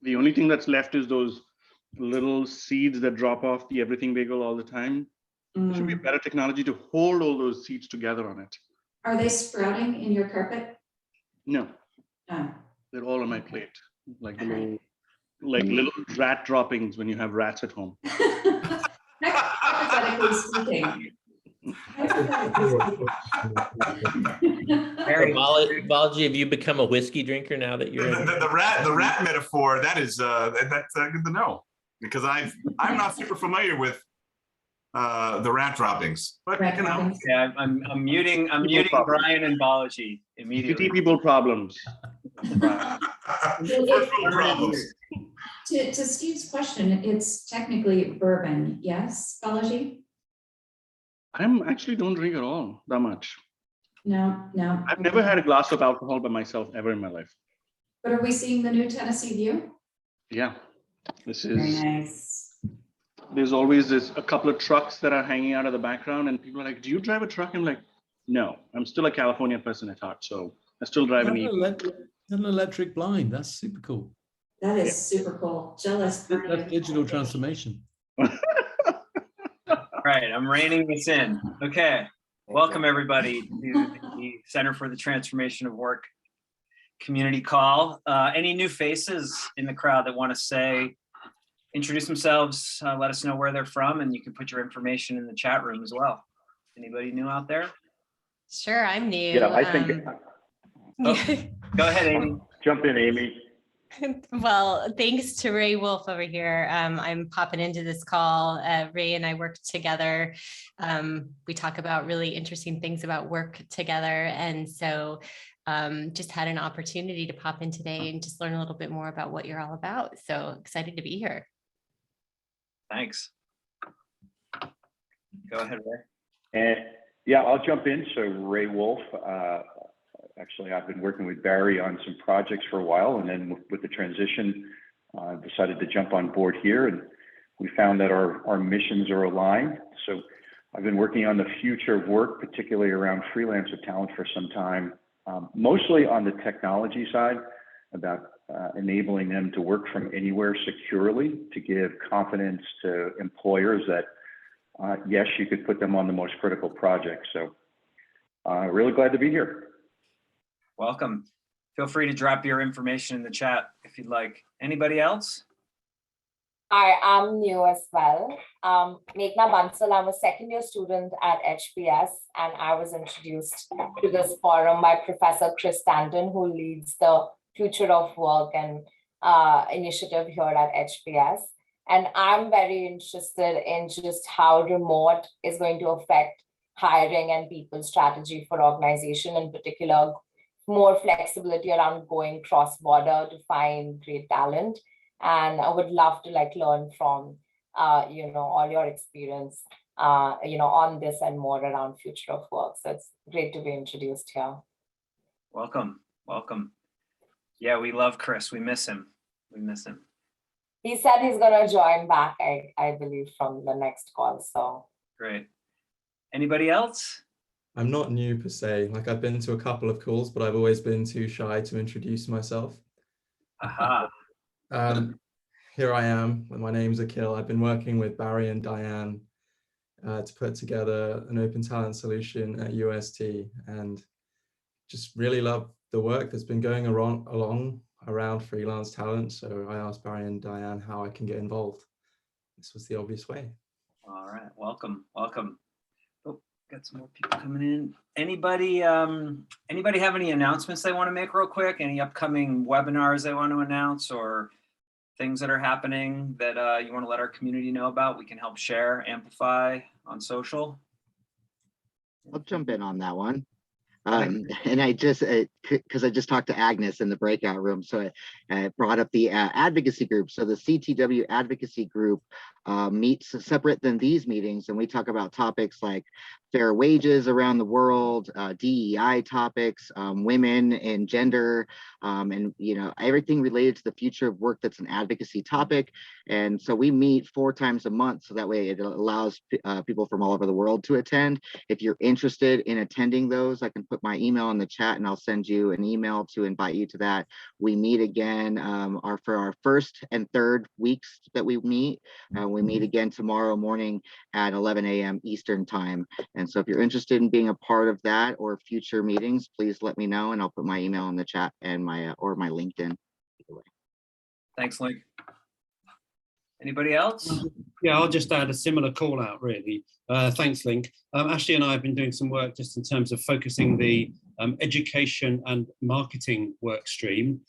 The only thing that's left is those little seeds that drop off the everything bagel all the time. There should be a better technology to hold all those seeds together on it. Are they sprouting in your carpet? No, Oh, they're all on my plate, like the little, okay. like little rat droppings when you have rats at home. Hypothetically speaking. Balaji, have you become a whiskey drinker now that you're the rat metaphor? That's good to know, because I'm not super familiar with the rat droppings, but you know. Yeah, I'm muting Brian and Balaji immediately. City people problems. First world problems. To Steve's question, it's technically bourbon, yes, Balaji? I'm actually don't drink at all that much. No. I've never had a glass of alcohol by myself ever in my life. But are we seeing the new Tennessee View? Yeah, this Very is. nice. There's always a couple of trucks that are hanging out of the background, and people are like, "Do you drive a truck?" I'm like, "No, I'm still a California person at heart, so I still drive an An electric blind. That's super cool. That is super cool. Jealous. That's digital transformation. All right, I'm reining this in. Okay, welcome everybody to the Center for the Transformation of Work community call. Any new faces in the crowd that want to introduce themselves, let us know where they're from, and you can put your information in the chat room as well. Anybody new out there? Sure, I'm new. Yeah, I think. Go ahead, Amy. Jump in, Amy. Well, thanks to Ray Wolfe over here. I'm popping into this call. Ray and I work together. We talk about really interesting things about work together. And so just had an opportunity to pop in today and just learn a little bit more about what you're all about. So excited to be here. Thanks. Go ahead, Ray. And yeah, I'll jump in. So Ray Wolfe, actually, I've been working with Barry on some projects for a while, and then with the transition, decided to jump on board here, and we found that our missions are aligned. So I've been working on the future of work, particularly around freelancer talent for some time, mostly on the technology side, about enabling them to work from anywhere securely, to give confidence to employers that, yes, you could put them on the most critical projects. So really glad to be here. Welcome. Feel free to drop your information in the chat if you'd like. Anybody else? Hi, I'm new as well. Meghna Bansal, I'm a second year student at HBS, and I was introduced to this forum by Professor Chris Stanton, who leads the Future of Work and initiative here at HBS. And I'm very interested in just how remote is going to affect hiring and people strategy for organization, in particular, more flexibility around going cross-border to find great talent. And I would love to learn from, all your experience, on this and more around future of work. So it's great to be introduced here. Welcome. Yeah, we love Chris. We miss him. He said he's going to join back, I believe, from the next call. So great. Anybody else? I'm not new per se. I've been to a couple of calls, but I've always been too shy to introduce myself. Aha. Here I am. My name's Akil. I've been working with Barry and Diane to put together an open talent solution at UST, and just really love the work that's been going around freelance talent. So I asked Barry and Diane how I can get involved. This was the obvious way. All right. Welcome. Oh, got some more people coming in. Anybody have any announcements they want to make real quick? Any upcoming webinars they want to announce, or things that are happening that you want to let our community know about? We can help share, amplify on social. I'll jump in on that one. And I just, because I just talked to Agnes in the breakout room, so I brought up the advocacy group. So the CTW advocacy group meets separate than these meetings, and we talk about topics like fair wages around the world, DEI topics, women and gender, and everything related to the future of work that's an advocacy topic. And so we meet 4 times a month, so that way it allows people from all over the world to attend. If you're interested in attending those, I can put put my email in the chat and I'll send you an email to invite you to that. We meet again for our first and third weeks that we meet. We meet again tomorrow morning at 11 a.m. Eastern time. And so if you're interested in being a part of that or future meetings, please let me know and I'll put my email in the chat and my LinkedIn. Thanks, Link. Anybody else? Yeah, I'll just add a similar call out, really. Thanks, Link. Ashley and I have been doing some work just in terms of focusing the education and marketing work stream.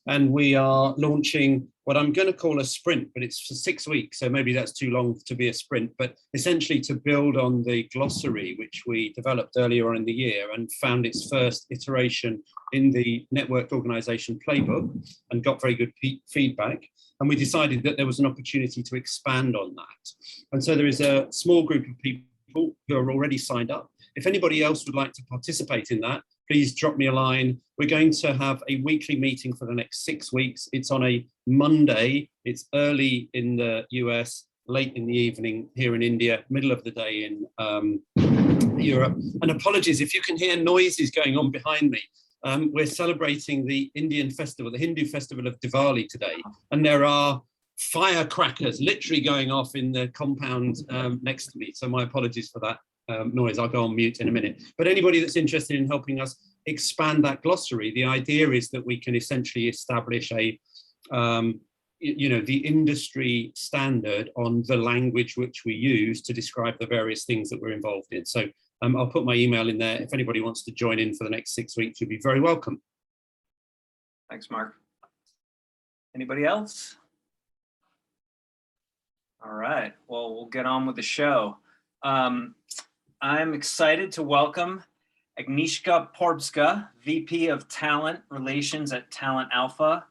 And we are launching what I'm going to call a sprint, but it's for 6 weeks. So maybe that's too long to be a sprint, but essentially to build on the glossary, which we developed earlier on in the year and found its first iteration in the networked organization playbook and got very good feedback. And we decided that there was an opportunity to expand on that. And so there is a small group of people who are already signed up. If anybody else would like to participate in that, please drop me a line. We're going to have a weekly meeting for the next 6 weeks. It's on a Monday. It's early in the US, late in the evening here in India, middle of the day in Europe. And apologies if you can hear noises going on behind me. We're celebrating the Indian festival, the Hindu festival of Diwali today. And there are firecrackers literally going off in the compound next to me. So my apologies for that noise. I'll go on mute in a minute. But anybody that's interested in helping us expand that glossary, the idea is that we can essentially establish a, the industry standard on the language which we use to describe the various things that we're involved in. So I'll put my email in there. If anybody wants to join in for the next 6 weeks, you'd be very welcome. Thanks, Mark. Anybody else? All right, well, we'll get on with the show. I'm excited to welcome Agnieszka Porebska, VP of Talent Relations at Talent Alpha,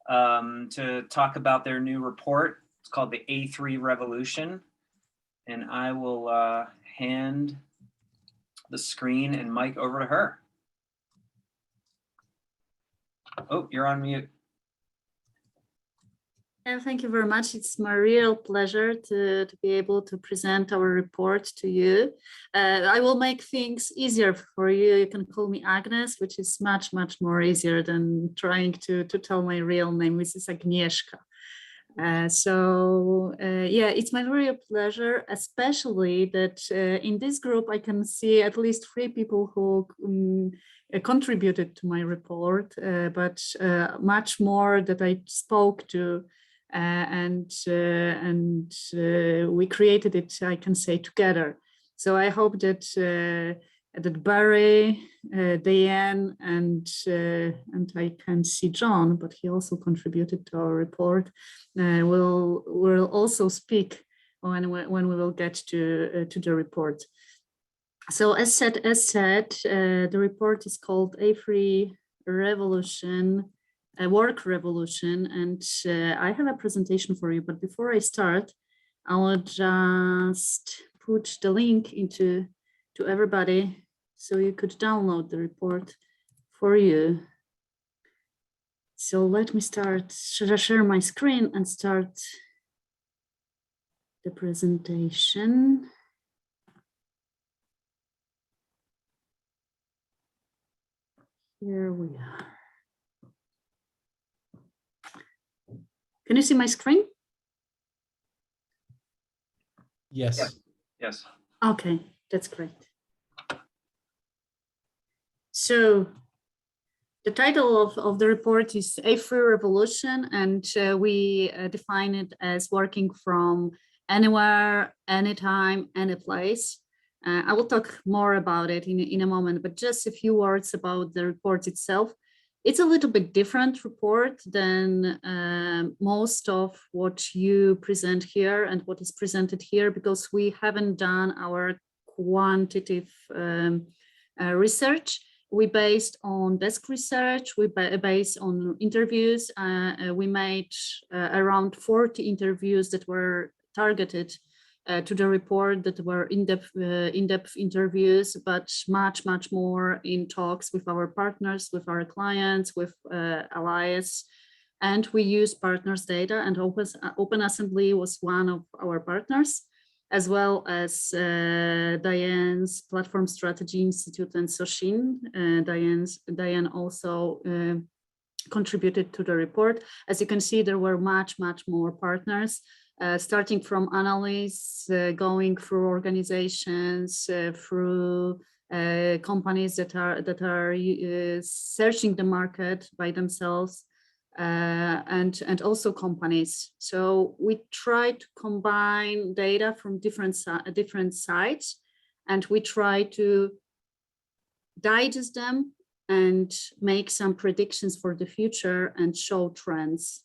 to talk about their new report. It's called the A3 Revolution. And I will hand the screen and mic over to her. Oh, you're on mute. Thank you very much. It's my real pleasure to be able to present our report to you. I will make things easier for you. You can call me Agnes, which is much more easier than trying to tell my real name, which is Agnieszka. Yeah, it's my real pleasure, especially that in this group, I can see at least 3 people who contributed to my report, but much more that I spoke to. We created it, I can say, together. So I hope that that Barry, Diane, and I can see John, but he also contributed to our report. Will also speak when we will get to the report. So as said, the report is called A3 Revolution. A work revolution, and I have a presentation for you, but before I start, I will just put the link to everybody so you could download the report for you. So let me start. Should I share my screen and start the presentation? Here we are. Can you see my screen? Yes. Yes. Okay, that's great. So the title of the report is A3 Revolution, and we define it as working from anywhere, anytime, any place. I will talk more about it in a moment, but just a few words about the report itself. It's a little bit different report than most of what you present here and what is presented here, because we haven't done our quantitative research. We based on desk research, we based on interviews. We made around 40 interviews that were targeted to the report, that were in-depth interviews, but much more in talks with our partners, with our clients, with allies. And we use partners' data, and Open Assembly was one of our partners. as well as Diane's Platform Strategy Institute and Soshin. Diane also contributed to the report. As you can see, there were much more partners, starting from analysts, going through organizations, through companies that are searching the market by themselves, and also companies. So we try to combine data from different sites, and we try to digest them and make some predictions for the future and show trends.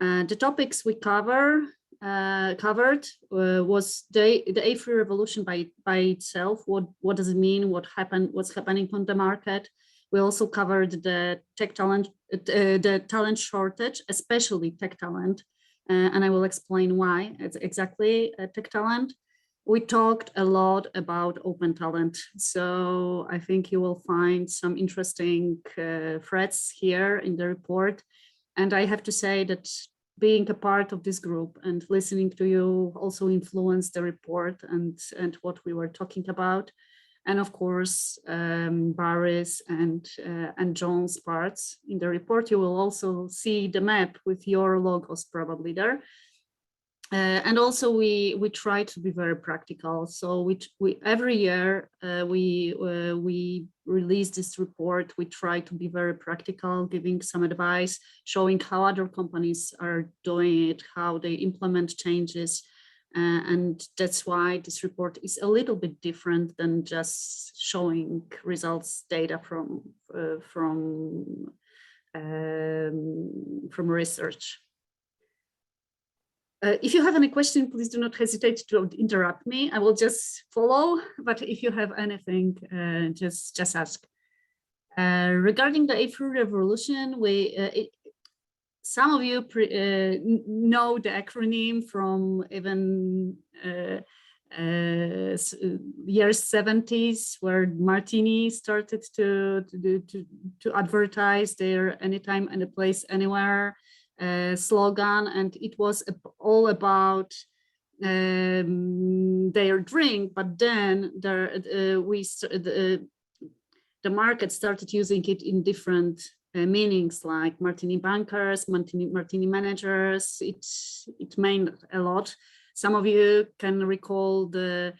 The topics we covered was the A3 revolution by itself. What does it mean? What's happening on the market? We also covered the the talent shortage, especially tech talent, and I will explain why it's exactly tech talent. We talked a lot about open talent, so I think you will find some interesting threads here in the report. And I have to say that being a part of this group and listening to you also influenced the report and what we were talking about. And of course, Barry's and John's parts in the report. You will also see the map with your logos probably there. And also we try to be very practical. So we every year we release this report. We try to be very practical, giving some advice, showing how other companies are doing it, how they implement changes. And that's why this report is a little bit different than just showing results data from research. If you have any question, please do not hesitate to interrupt me. I will just follow, but if you have anything, just ask. Regarding the A3 revolution, some of you know the acronym from even years 70s, where Martini started to advertise their anytime, any place, anywhere slogan, and it was all about their drink. But then the market started using it in different meanings, like martini bankers, martini managers. It meant a lot. Some of you can recall the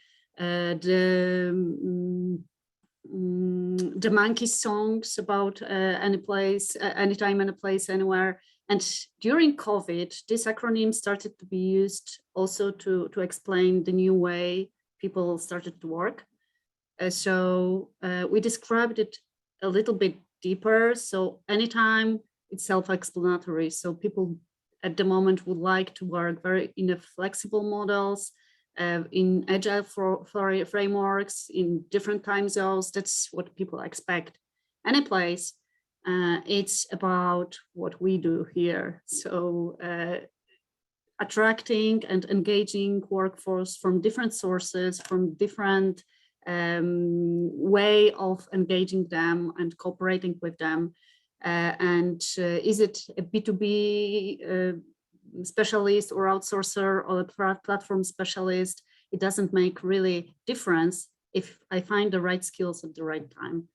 monkey songs about any place, anytime, any place, anywhere. And during COVID, this acronym started to be used also to explain the new way people started to work. So we described it a little bit deeper. So anytime, it's self-explanatory. So people at the moment would like to work very in a flexible models, in agile frameworks, in different time zones. That's what people expect. Anyplace, it's about what we do here. So attracting and engaging workforce from different sources, from different way of engaging them and cooperating with them. And is it a B2B specialist or outsourcer or a platform specialist? It doesn't make really difference if I find the right skills at the right time.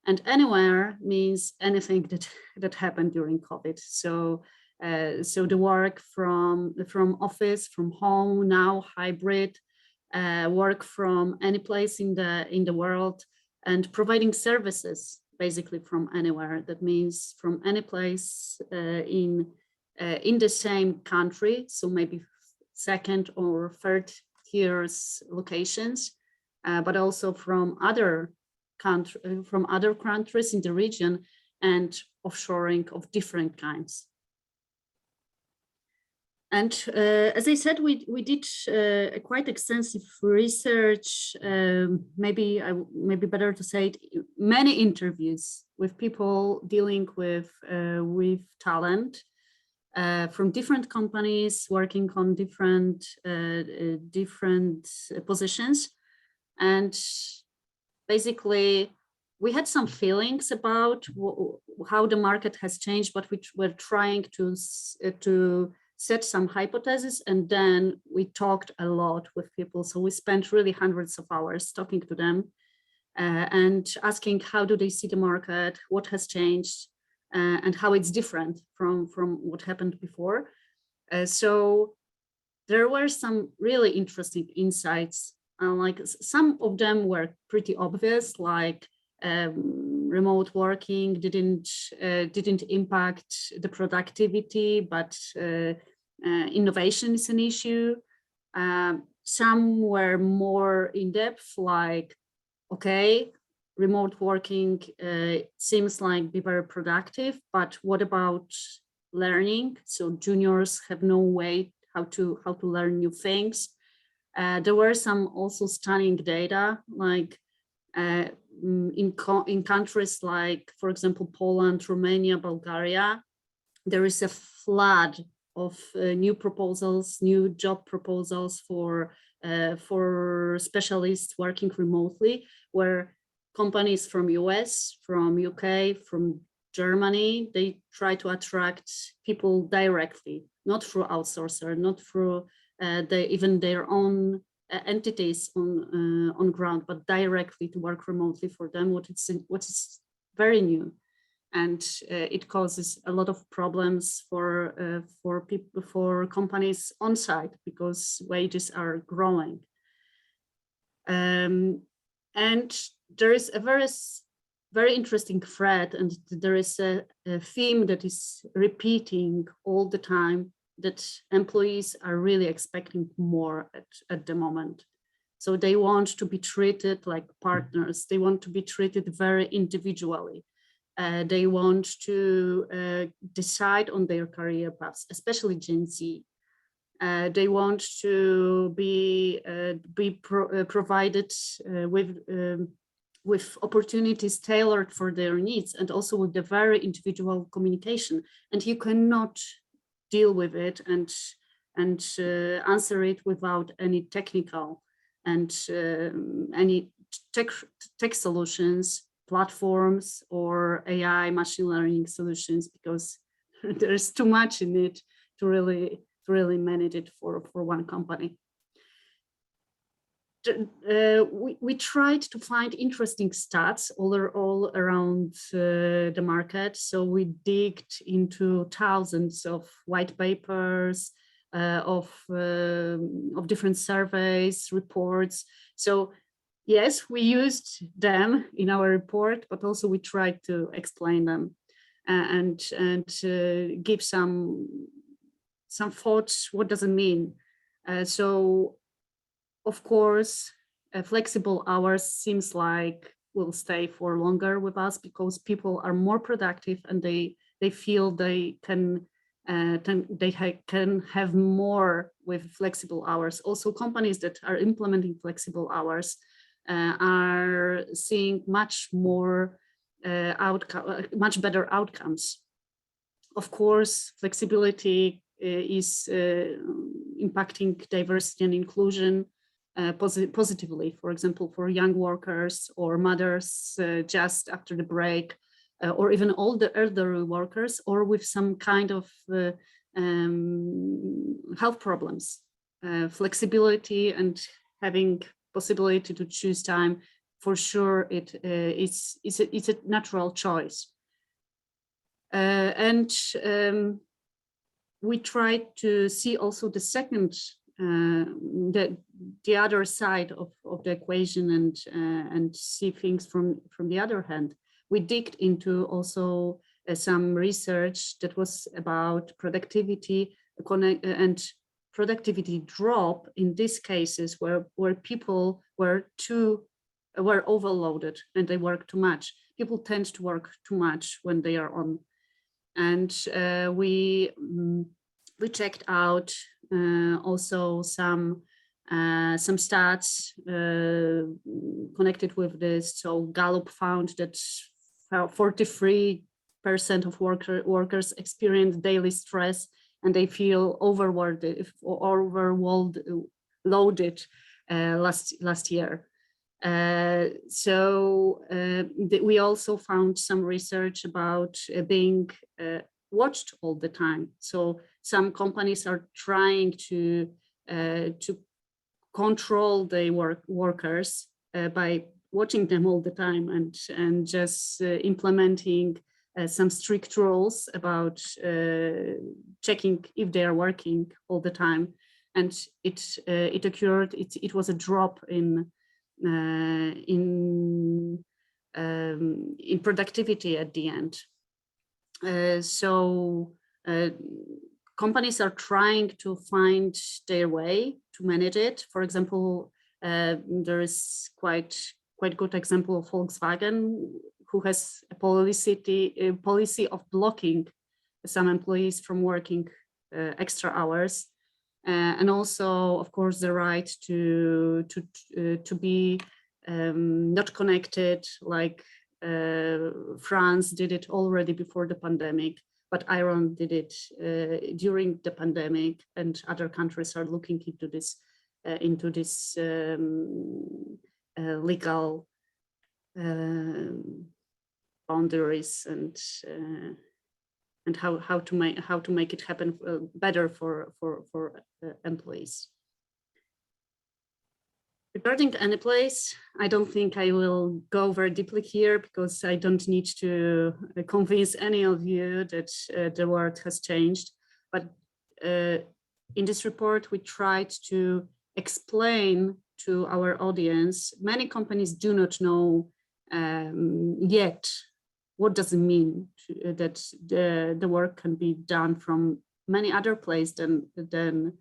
And anywhere means anything that happened during COVID. So so the work from office, from home, now hybrid, work from any place in the world, and providing services basically from anywhere. That means from any place in the same country, so maybe second or third tiers locations, but also from other countries in the region, and offshoring of different kinds. And as I said, we did quite extensive research, maybe better to say it, many interviews with people dealing with talent from different companies, working on different positions. And basically, we had some feelings about how the market has changed, but we were trying to set some hypotheses, and then we talked a lot with people. So we spent really hundreds of hours talking to them and asking how do they see the market, what has changed, and how it's different from what happened before. So there were some really interesting insights. Like some of them were pretty obvious, like remote working didn't impact the productivity, but innovation is an issue. Some were more in depth, like, okay, remote working seems like be very productive, but what about learning? So juniors have no way how to learn new things. There were some also stunning data, like in countries like, for example, Poland, Romania, Bulgaria, there is a flood of new proposals, new job proposals for specialists working remotely, where companies from US, from UK, from Germany, they try to attract people directly, not through outsourcer, not through even their own entities on ground, but directly to work remotely for them, what is very new. And it causes a lot of problems for people, for companies on site, because wages are growing. And there is a very interesting thread, and there is a theme that is repeating all the time, that employees are really expecting more at the moment. So they want to be treated like partners. They want to be treated very individually. They want to decide on their career paths, especially Gen Z. They want to be provided with opportunities tailored for their needs, and also with the very individual communication. And you cannot deal with it and answer it without any technical and any tech solutions, platforms, or AI machine learning solutions, because there's too much in it to really manage it for one company. We tried to find interesting stats all around the market. So we digged into thousands of white papers, of different surveys, reports. So yes, we used them in our report, but also we tried to explain them and give some thoughts. What does it mean? So of course, flexible hours seems like will stay for longer with us, because people are more productive and they feel they can have more with flexible hours. Also, companies that are implementing flexible hours are seeing much more much better outcomes. Of course, flexibility is impacting diversity and inclusion positively, for example, for young workers or mothers just after the break, or even all the elderly workers, or with some kind of health problems. Flexibility and having possibility to choose time, for sure, it's a natural choice. And we tried to see also the second, the other side of the equation, and see things from the other hand. We digged into also some research that was about productivity and productivity drop in these cases where people were overloaded and they work too much. People tend to work too much when they are on. And we checked out also some stats connected with this. So Gallup found that 43% of workers experience daily stress, and they feel overloaded last year. We also found some research about being watched all the time. So some companies are trying to control the workers by watching them all the time and just implementing some strict rules about checking if they are working all the time. And it occurred. It was a drop in productivity at the end. So companies are trying to find their way to manage it. For example, there is quite good example of Volkswagen, who has a policy of blocking some employees from working extra hours, and also, of course, the right to be not connected, like France did it already before the pandemic, but Ireland did it during the pandemic, and other countries are looking into this legal boundaries and how to make it happen better for employees. Regarding Anyplace, I don't think I will go very deeply here because I don't need to convince any of you that the world has changed. But in this report, we tried to explain to our audience, many companies do not know yet what does it mean that the work can be done from many other places than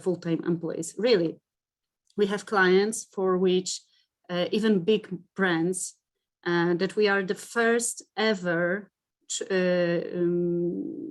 full-time employees. Really, we have clients for which even big brands that we are the first ever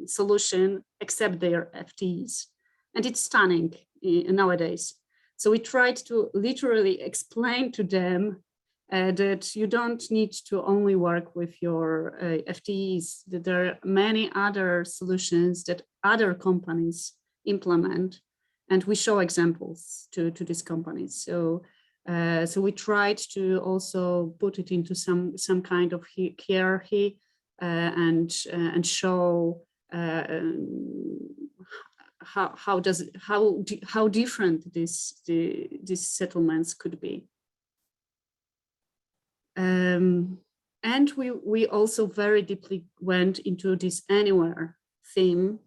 solution accept their FTEs, and it's stunning nowadays. So we tried to literally explain to them that you don't need to only work with your FTEs, that there are many other solutions that other companies implement, and we show examples to these companies. So we tried to also put it into some kind of hierarchy and show how different these settlements could be. And we also very deeply went into this anywhere theme,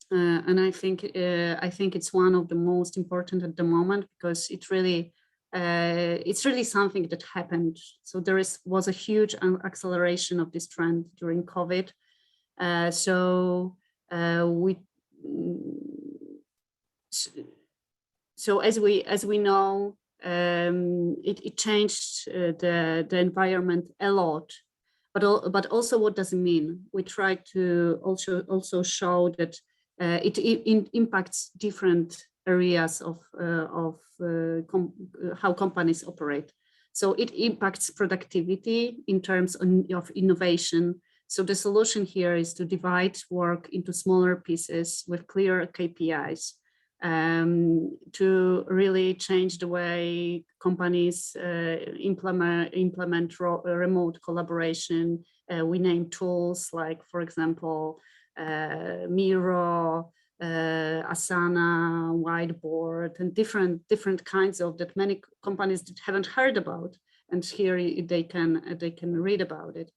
and I think it's one of the most important at the moment because it's really something that happened. So there was a huge acceleration of this trend during COVID. So as we know, it changed the environment a lot, but also what does it mean? We try to also show that it impacts different areas of how companies operate. So it impacts productivity in terms of innovation. So the solution here is to divide work into smaller pieces with clear KPIs. To really change the way companies implement remote collaboration. We name tools like, for example, Miro, Asana, Whiteboard, and different kinds of that many companies haven't heard about, and here they can read about it.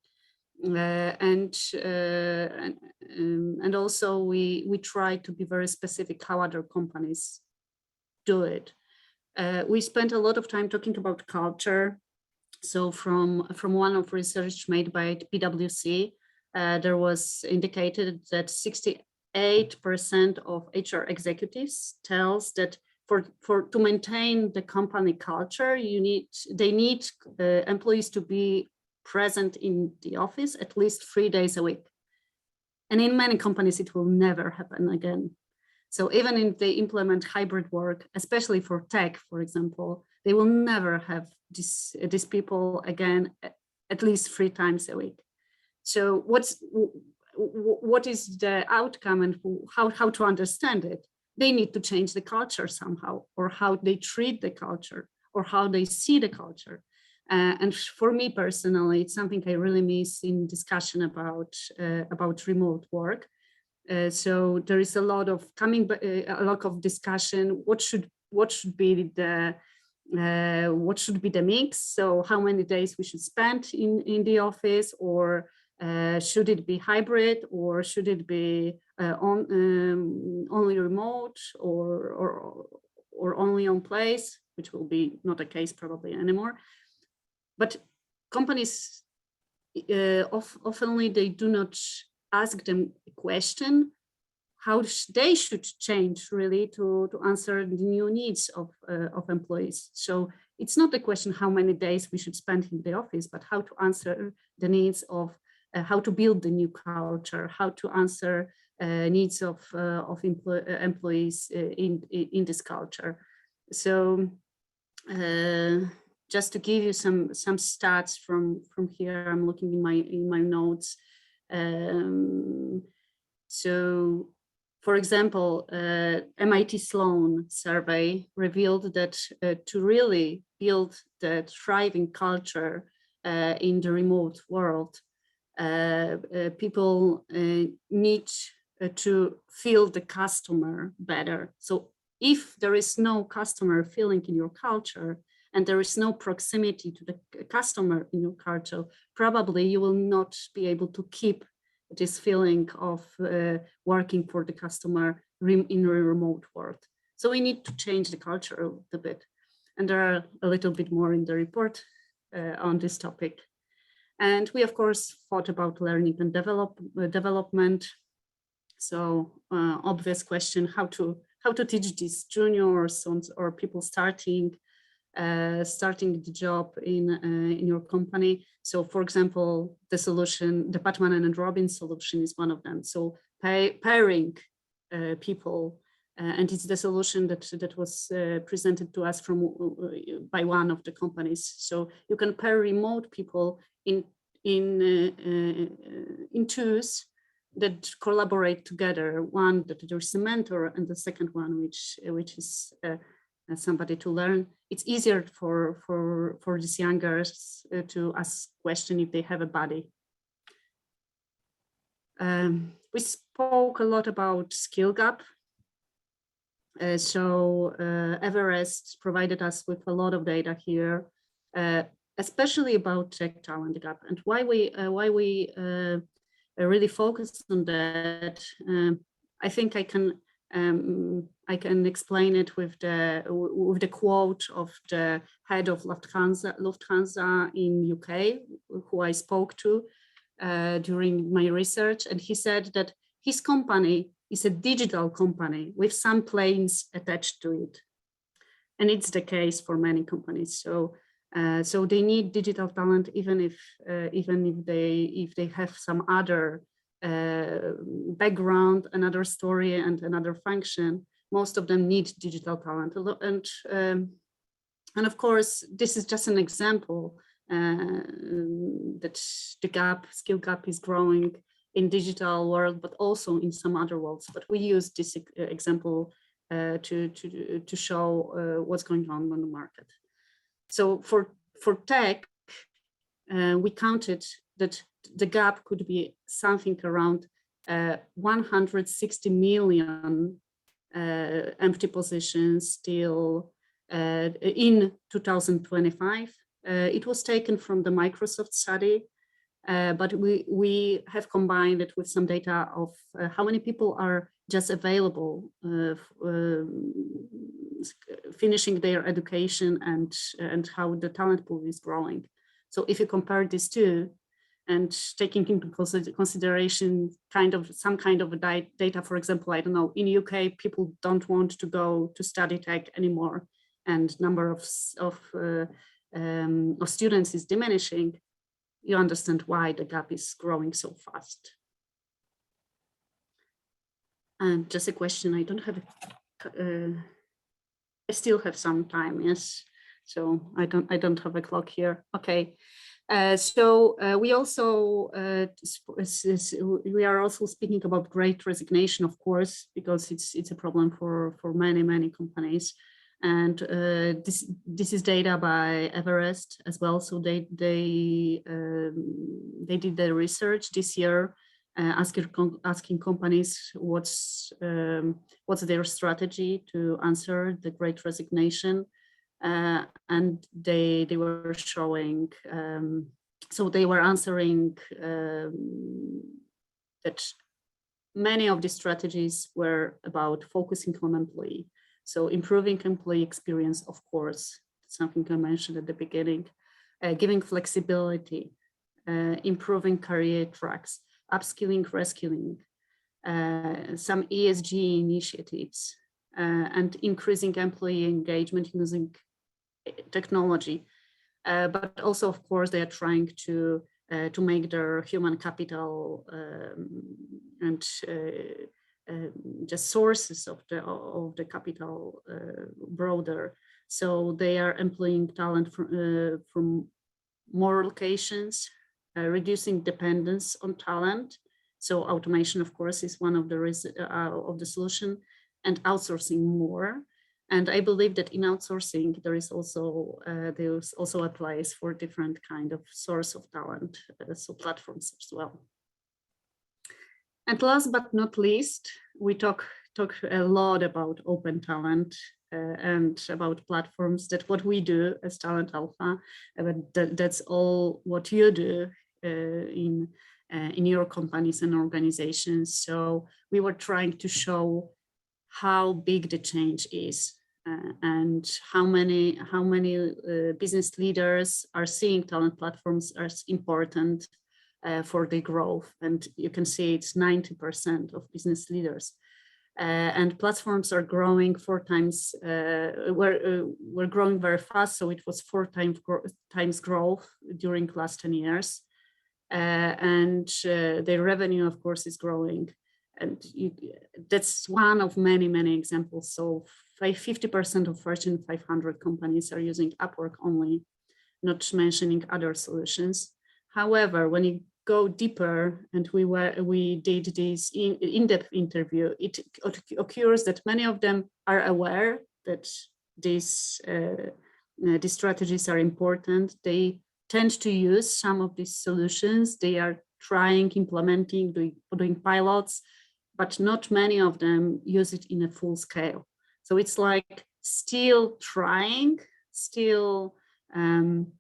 And also we try to be very specific how other companies do it. We spent a lot of time talking about culture. So from one of research made by PwC, there was indicated that 68% of HR executives tells that to maintain the company culture, they need employees to be present in the office at least 3 days a week. And in many companies, it will never happen again. So even if they implement hybrid work, especially for tech, for example, they will never have these people again, at least 3 times a week. So what is the outcome and how to understand it? They need to change the culture somehow, or how they treat the culture, or how they see the culture. And for me personally, it's something I really miss in discussion about remote work. So there is a lot of a lot of discussion. What should be the mix? So how many days we should spend in the office, or should it be hybrid, or should it be only remote, or only on place, which will be not the case probably anymore. But companies often they do not ask them a question how they should change really to answer the new needs of employees. So it's not a question how many days we should spend in the office, but how to answer the needs of how to build the new culture, how to answer needs of employees in this culture. So just to give you some stats from here, I'm looking in my notes. So, for example, MIT Sloan survey revealed that to really build the thriving culture in the remote world, people need to feel the customer better. So if there is no customer feeling in your culture, and there is no proximity to the customer in your culture, probably you will not be able to keep this feeling of working for the customer in a remote world. So we need to change the culture a little bit. And there are a little bit more in the report on this topic. And we, of course, thought about learning and development. So obvious question, how to teach these juniors or people starting the job in your company. So for example, the solution, the Batman and Robin solution is one of them. So pairing people, and it's the solution that was presented to us by one of the companies. So you can pair remote people in twos that collaborate together. One that there's a mentor, and the second one which is somebody to learn. It's easier for these youngers to ask question if they have a buddy. We spoke a lot about skill gap. So Everest provided us with a lot of data here, especially about tech talent gap, and why we really focus on that. I think I can explain it with the quote of the head of Lufthansa in UK, who I spoke to during my research, and he said that his company is a digital company with some planes attached to it, and it's the case for many companies. So they need digital talent, even if they have some other background, another story, and another function. Most of them need digital talent, and of course this is just an example that the skill gap is growing in digital world, but also in some other worlds. But we use this example to show what's going on the market. So for tech, we counted that the gap could be something around 160 million empty positions still in 2025. It was taken from the Microsoft study, but we have combined it with some data of how many people are just available finishing their education and how the talent pool is growing. So if you compare these two, and taking into consideration some kind of a data, for example, I don't know, in UK, people don't want to go to study tech anymore, and number of students is diminishing, you understand why the gap is growing so fast. And just a question, I don't have, I still have some time, yes. So I don't have a clock here, okay. We also we are also speaking about Great Resignation, of course, because it's a problem for many companies, and this is data by Everest as well. So they did their research this year, asking companies what's their strategy to answer the Great Resignation, and they were showing. So they were answering that many of the strategies were about focusing on employee. So improving employee experience, of course, something I mentioned at the beginning, giving flexibility, improving career tracks, upskilling, reskilling, some ESG initiatives, and increasing employee engagement using technology. But also, of course, they are trying to make their human capital and just sources of the capital broader. So they are employing talent from more locations, reducing dependence on talent. So automation, of course, is one of the solution, and outsourcing more. And I believe that in outsourcing, there's also a place for different kind of source of talent, so platforms as well. And last but not least, we talk a lot about open talent and about platforms. That what we do as Talent Alpha, that's all what you do in your companies and organizations. So we were trying to show how big the change is. And how many business leaders are seeing talent platforms as important for the growth. And you can see it's 90% of business leaders. And platforms are growing 4 times, we're growing very fast. So it was 4 times growth during the last 10 years. And the revenue, of course, is growing. And that's one of many examples. So 50% of Fortune 500 companies are using Upwork only, not mentioning other solutions. However, when you go deeper, and we did this in-depth interview, it occurs that many of them are aware that these strategies are important. They tend to use some of these solutions. They are trying, implementing, doing pilots, but not many of them use it in a full scale. So it's like still trying, still doing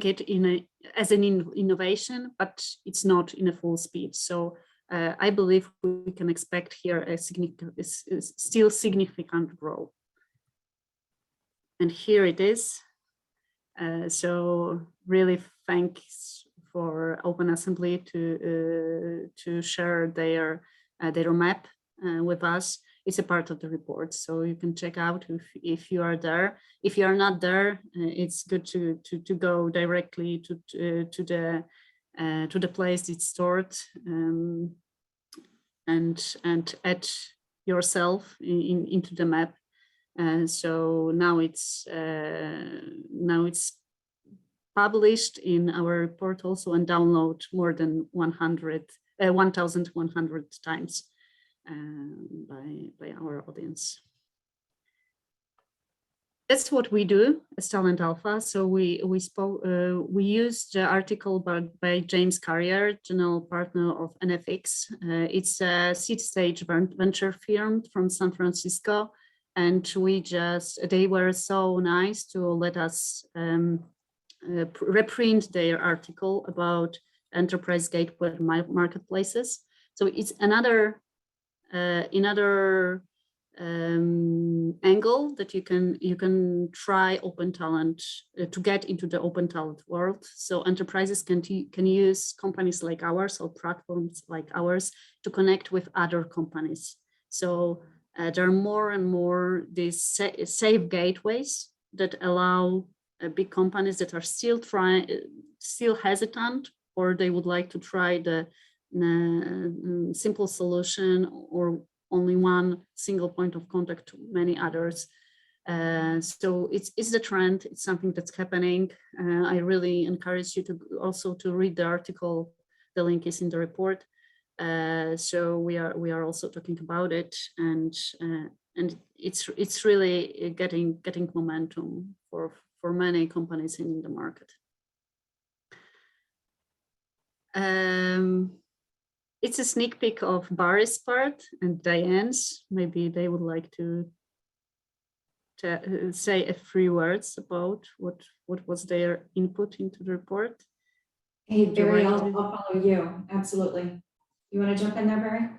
it as an innovation, but it's not in a full speed. So I believe we can expect here a still significant growth. And here it is. So really thanks for Open Assembly to share their map with us. It's a part of the report, so you can check out if you are there. If you are not there, it's good to go directly to the place it's stored and add yourself into the map. So now it's published in our report also, and download more than 1,100 times. By our audience. That's what we do as Talent Alpha. So we used the article by James Carrier, general partner of NFX. It's a seed stage venture firm from San Francisco, and they were so nice to let us reprint their article about enterprise gateway marketplaces. So it's another angle that you can try open talent to get into the open talent world. So enterprises can use companies like ours or platforms like ours to connect with other companies. So there are more and more these safe gateways that allow big companies that are still hesitant, or they would like to try the simple solution or only one single point of contact to many others. So it's the trend. It's something that's happening. I really encourage you to also read the article. The link is in the report. So we are also talking about it, and it's really getting momentum for many companies in the market. it's a sneak peek of Barry's part and Diane's. Maybe they would like to say a few words about what was their input into the report. Hey, Barry, like I'll to? follow you. Absolutely. You want to jump in there, Barry?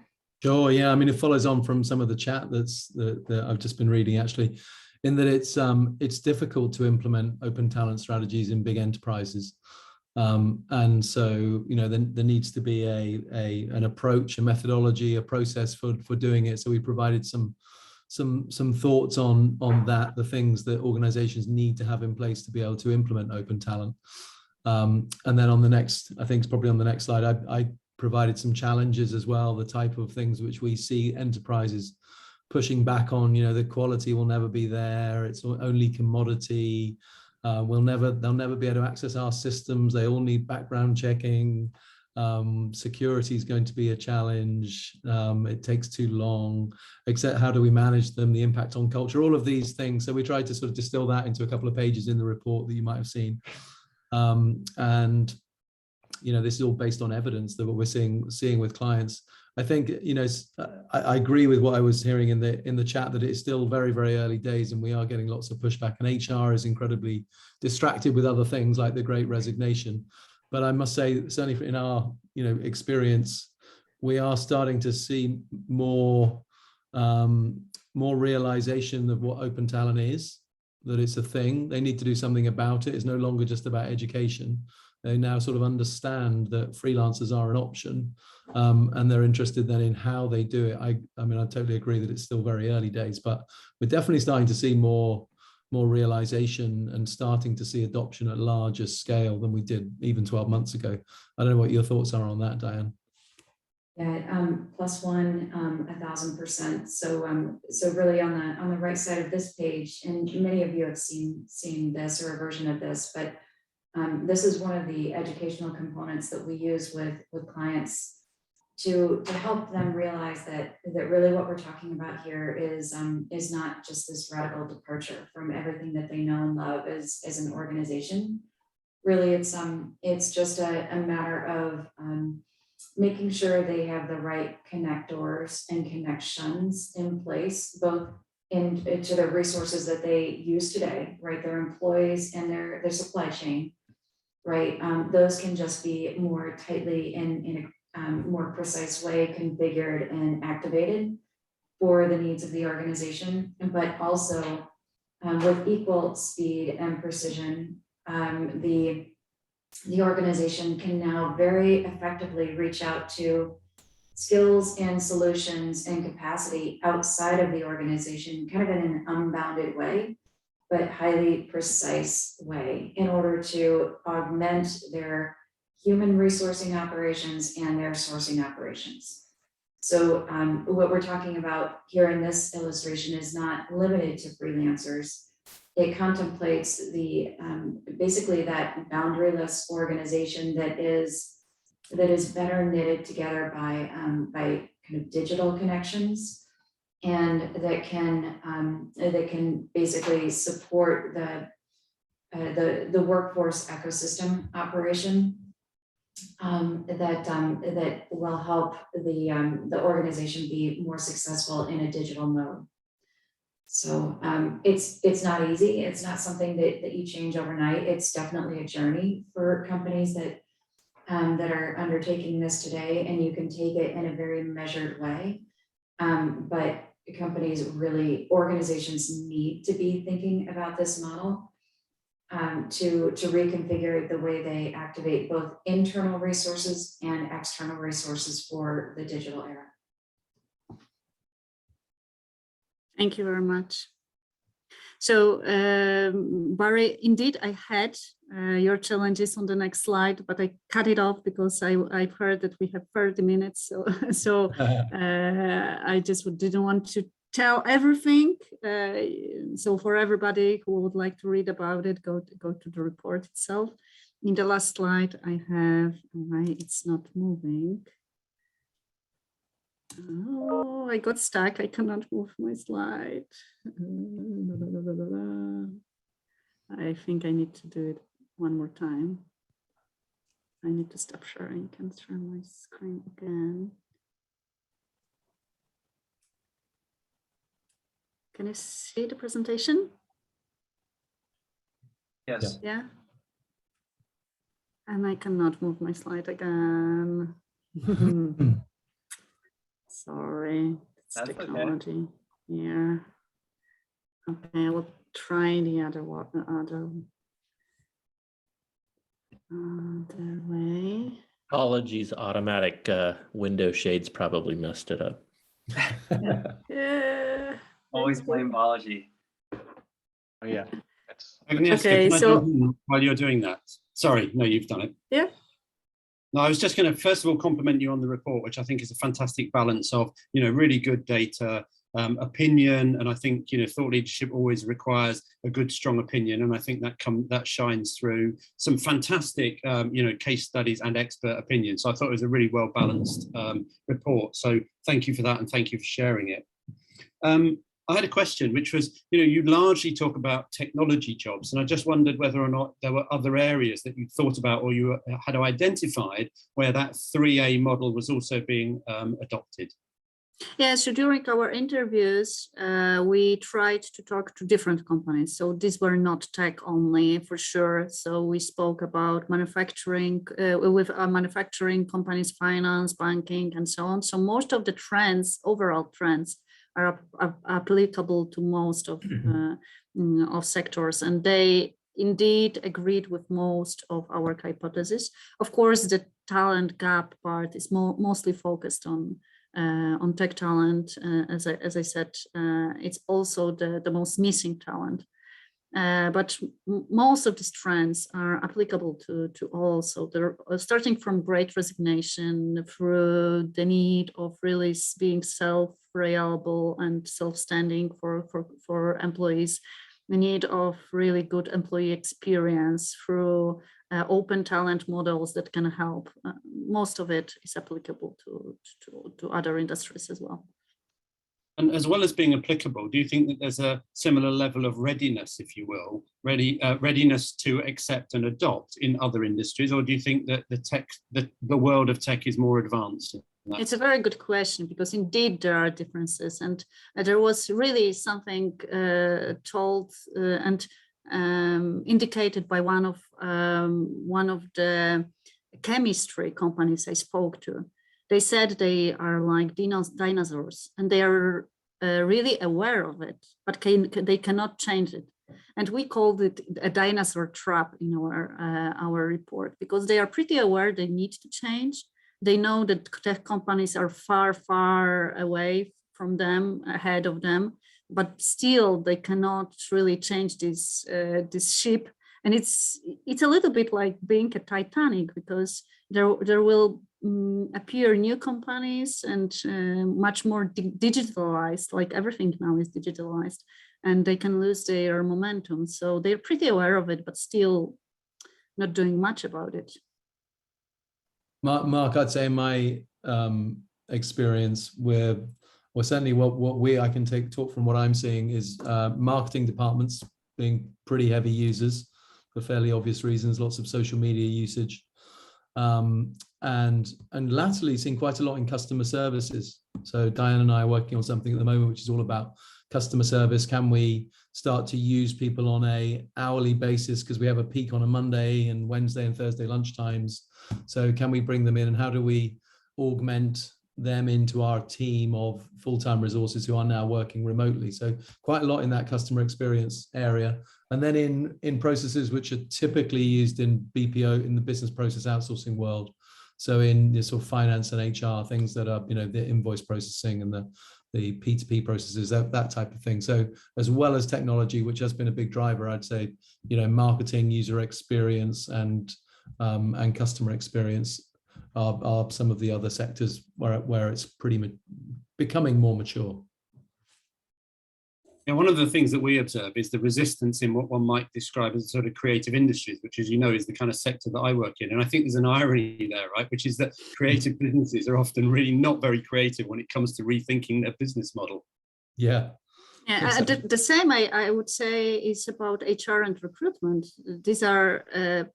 Sure. Yeah. I mean, it follows on from some of the chat that I've just been reading, actually, in that it's difficult to implement open talent strategies in big enterprises. And so, there needs to be an approach, a methodology, a process for doing it. So we provided some thoughts on that, the things that organizations need to have in place to be able to implement open talent. And then on the next, I think it's probably on the next slide, I provided some challenges as well, the type of things which we see enterprises pushing back on. The quality will never be there, it's only commodity. They'll never be able to access our systems. They all need background checking. Security is going to be a challenge. It takes too long. Except how do we manage them? The impact on culture, all of these things. So we tried to sort of distill that into a couple of pages in the report that you might have seen. And this is all based on evidence that what we're seeing with clients. I think I agree with what I was hearing in the chat, that it's still very, very early days, and we are getting lots of pushback, and HR is incredibly distracted with other things like the Great Resignation. But I must say, certainly in our experience, we are starting to see more realization of what open talent is, that it's a thing. They need to do something about it. It's no longer just about education. They now sort of understand that freelancers are an option, and they're interested then in how they do it. I mean, I totally agree that it's still very early days, but we're definitely starting to see more realization and starting to see adoption at larger scale than we did even 12 months ago. I don't know what your thoughts are on that, Diane. Yeah, plus one, 1,000%. So really on the right side of this page, and many of you have seen this or a version of this, but this is one of the educational components that we use with clients to help them realize that really what we're talking about here is not just this radical departure from everything that they know and love as an organization. Really, it's just a matter of making sure they have the right connectors and connections in place, both into the resources that they use today, right? Their employees and their supply chain, right? Those can just be more tightly in a more precise way configured and activated for the needs of the organization, but also with equal speed and precision, the organization can now very effectively reach out to skills and solutions and capacity outside of the organization, kind of in an unbounded way, but highly precise way, in order to augment their human resourcing operations and their sourcing operations. So what we're talking about here in this illustration is not limited to freelancers. It contemplates the basically that boundaryless organization that is better knitted together by kind of digital connections, and that can basically support the workforce ecosystem operation that will help the organization be more successful in a digital mode. So it's not easy. It's not something that you change overnight. It's definitely a journey for companies that are undertaking this today, and you can take it in a very measured way. But organizations need to be thinking about this model to reconfigure the way they activate both internal resources and external resources for the digital era. Thank you very much. So Barry, indeed, I had your challenges on the next slide, but I cut it off because I've heard that we have 30 minutes. So I just didn't want to tell everything. So for everybody who would like to read about it, go to the report itself. In the last slide, I have, it's not moving. Oh, I got stuck. I cannot move my slide. I think I need to do it one more time. I need to stop sharing and share my screen again. Can you see the presentation? Yes. Yeah. And I cannot move my slide again. Sorry, it's That's technology. okay. Yeah. Okay, I will try the other one, other way. Apologies, automatic window shades probably messed it up. Yeah. Always blame biology. Oh, yeah. That's Agnieszka, Okay, can I so- jump in while you're doing that? Sorry, no, you've done it. Yeah. No, I was just going to first of all compliment you on the report, which I think is a fantastic balance of, really good data, opinion, and I think thought leadership always requires a good, strong opinion, and I think that shines through some fantastic, case studies and expert opinions. So I thought it was a really well balanced report. So thank you for that, and thank you for sharing it. I had a question, which was, you largely talk about technology jobs, and I just wondered whether or not there were other areas that you thought about or you had identified where that 3A model was also being adopted. Yeah, so during our interviews, we tried to talk to different companies. So these were not tech only, for sure. So we spoke about manufacturing with manufacturing companies, finance, banking, and so on. So most of the trends, overall trends, are applicable to most of sectors, and they indeed agreed with most of our hypotheses. Of course, the talent gap part is mostly focused on tech talent. As I said, it's also the most missing talent. But most of these trends are applicable to all. So they're starting from Great Resignation through the need of really being self-reliable and self-standing for employees, the need of really good employee experience through open talent models that can help. Most of it is applicable to other industries as well. And as well as being applicable, do you think that there's a similar level of readiness, if you will, readiness to accept and adopt in other industries, or do you think that the world of tech is more advanced? It's a very good question, because indeed there are differences, and there was really something told and indicated by one of the chemistry companies I spoke to. They said they are like dinosaurs, and they are really aware of it, but they cannot change it. And we called it a dinosaur trap in our report, because they are pretty aware they need to change. They know that tech companies are far, far away from them, ahead of them, but still they cannot really change this ship. And it's a little bit like being a Titanic, because there will appear new companies and much more digitalized, like everything now is digitalized, and they can lose their momentum. So they're pretty aware of it, but still not doing much about it. Mark, I'd say my experience with, or certainly what I can talk from what I'm seeing is marketing departments being pretty heavy users for fairly obvious reasons, lots of social media usage. And latterly seen quite a lot in customer services. So Diane and I are working on something at the moment, which is all about customer service. Can we start to use people on a hourly basis, because we have a peak on a Monday and Wednesday and Thursday lunchtimes? So can we bring them in, and how do we augment them into our team of full-time resources who are now working remotely? So quite a lot in that customer experience area. And then in processes which are typically used in BPO, in the business process outsourcing world. So in the sort of finance and HR, things that are, the invoice processing and the P2P processes, that type of thing. So as well as technology, which has been a big driver, I'd say, marketing, user experience, and customer experience are some of the other sectors where it's becoming more mature. Yeah, one of the things that we observe is the resistance in what one might describe as sort of creative industries, which, as you know, is the kind of sector that I work in. And I think there's an irony there, right? Which is that creative businesses are often really not very creative when it comes to rethinking their business model. Yeah, Yeah, the same I would say is about HR and recruitment. These are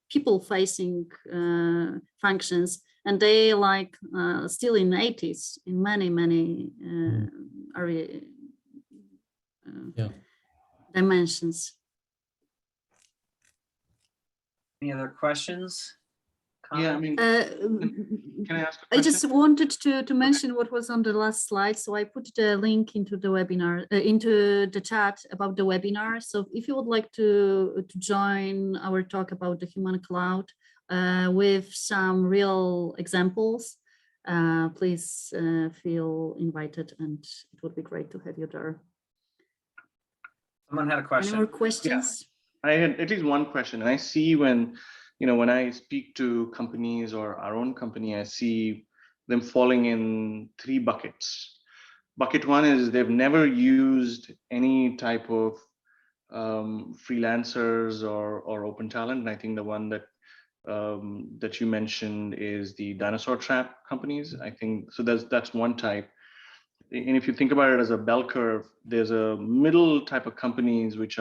people-facing functions, and they like still in 80s in many area dimensions. Any other questions? Yeah, I mean, can I ask a question? I just wanted to mention what was on the last slide. So I put the link into the webinar, into the chat about the webinar. So if you would like to join our talk about the human cloud with some real examples, please feel invited, and it would be great to have you there. Someone had a question. Any more questions? Yeah. I had at least one question, and I see when I speak to companies or our own company, I see them falling in 3 buckets. Bucket 1 is they've never used any type of freelancers or open talent. And I think the one that you mentioned is the dinosaur trap companies. I think so. That's one type. And if you think about it as a bell curve, there's a middle type of companies which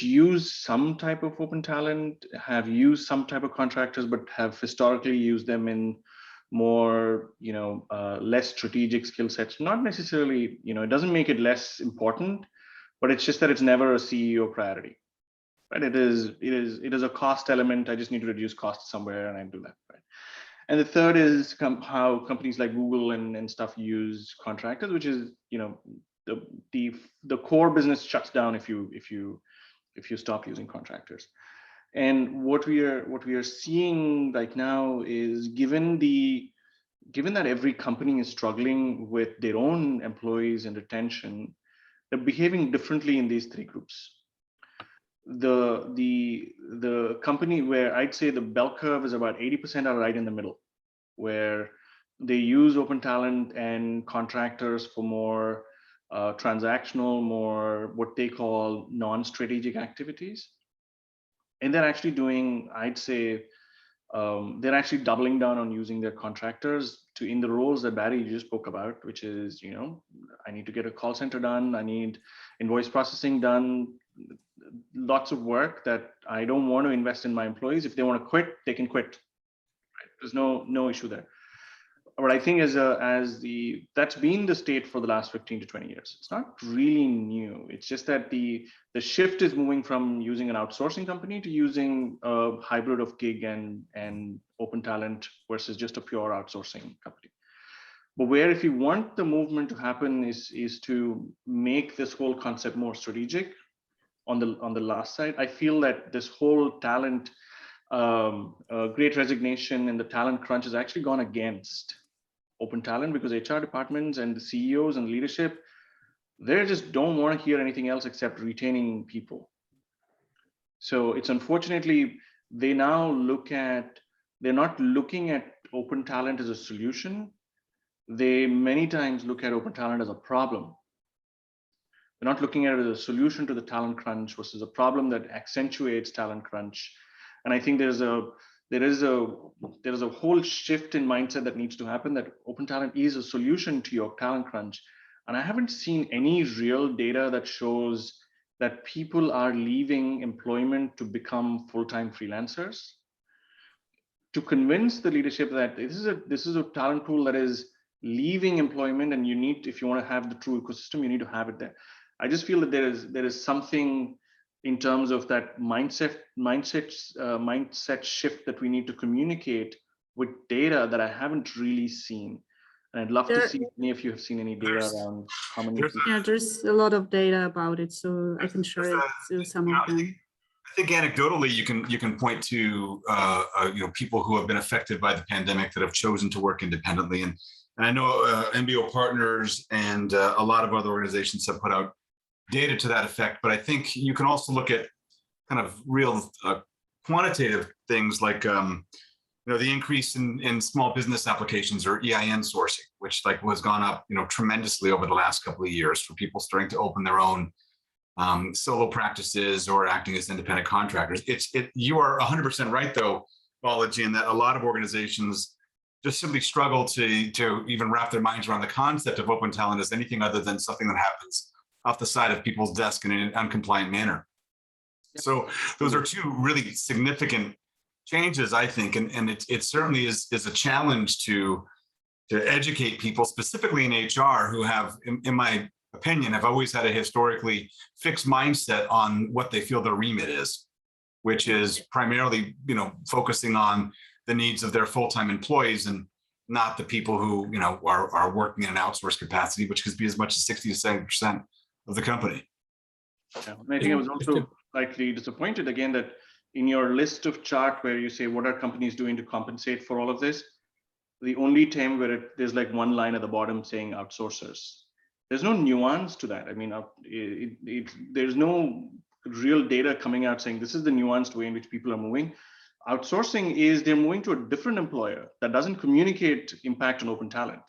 use some type of open talent, have used some type of contractors, but have historically used them in more, less strategic skill sets. Not necessarily, it doesn't make it less important, but it's just that it's never a CEO priority, right? It is a cost element. I just need to reduce costs somewhere, and I do that, right? And the third is how companies like Google and stuff use contractors, which is, the core business shuts down if you stop using contractors. And what we are seeing right now is given that every company is struggling with their own employees and retention, they're behaving differently in these 3 groups. The company where I'd say the bell curve is about 80% are right in the middle, where they use open talent and contractors for more transactional, more what they call non-strategic activities. And they're actually doing, I'd say, they're actually doubling down on using their contractors in the roles that Barry you just spoke about, which is, I need to get a call center done, I need invoice processing done, lots of work that I don't want to invest in my employees. If they want to quit, they can quit. Right? There's no issue there. What I think is that's been the state for the last 15 to 20 years. It's not really new. It's just that the shift is moving from using an outsourcing company to using a hybrid of gig and open talent versus just a pure outsourcing company. But where if you want the movement to happen is to make this whole concept more strategic on the last side. I feel that this whole talent great resignation and the talent crunch has actually gone against open talent, because HR departments and the CEOs and leadership, they just don't want to hear anything else except retaining people. So it's unfortunately, they're not looking at open talent as a solution. They many times look at open talent as a problem. They're not looking at it as a solution to the talent crunch versus a problem that accentuates talent crunch. And I think there is a whole shift in mindset that needs to happen, that open talent is a solution to your talent crunch. And I haven't seen any real data that shows that people are leaving employment to become full-time freelancers. To convince the leadership that this is a talent pool that is leaving employment, and if you want to have the true ecosystem, you need to have it there. I just feel that there is something in terms of that mindset shift that we need to communicate with data that I haven't really seen. And I'd love to see if any of you have seen any data around how many people. Yeah, there's a lot of data about it, so I can share it to some of them. I think anecdotally, you can point to people who have been affected by the pandemic that have chosen to work independently, and I know MBO Partners and a lot of other organizations have put out data to that effect. But I think you can also look at kind of real quantitative things like the increase in small business applications or EIN sourcing, which has gone up tremendously over the last couple of years for people starting to open their own solo practices or acting as independent contractors. You are 100% right though, Balaji, in that a lot of organizations just simply struggle to even wrap their minds around the concept of open talent as anything other than something that happens off the side of people's desk in an uncompliant manner. So those are two really significant changes, I think, and it certainly is a challenge to educate people, specifically in HR, who have, in my opinion, have always had a historically fixed mindset on what they feel their remit is, which is primarily, focusing on the needs of their full-time employees and not the people who, are working in an outsourced capacity, which could be as much as 60 to 70% of the company. Yeah. I think I was also slightly disappointed again that in your list of chart where you say what are companies doing to compensate for all of this, the only time where there's like one line at the bottom saying outsourcers. There's no nuance to that. I mean, there's no real data coming out saying this is the nuanced way in which people are moving. Outsourcing is they're moving to a different employer that doesn't communicate impact on open talent.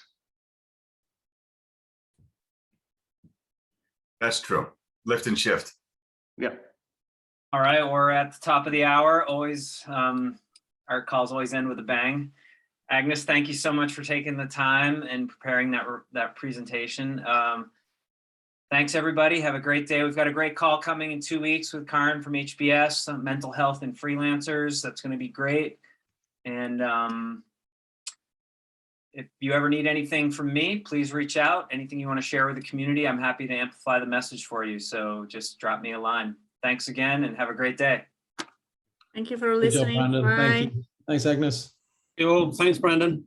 That's true. Lift and shift. Yeah. All right, we're at the top of the hour. Always, our calls always end with a bang. Agnes, thank you so much for taking the time and preparing that presentation. Thanks, everybody. Have a great day. We've got a great call coming in 2 weeks with Karen from HBS, on mental health and freelancers. That's going to be great. And if you ever need anything from me, please reach out. Anything you want to share with the community, I'm happy to amplify the message for you. So just drop me a line. Thanks again and have a great day. Thank you for Good job, listening. Brandon. Bye. Thank you. Thanks, Agnes. Thanks, Brandon.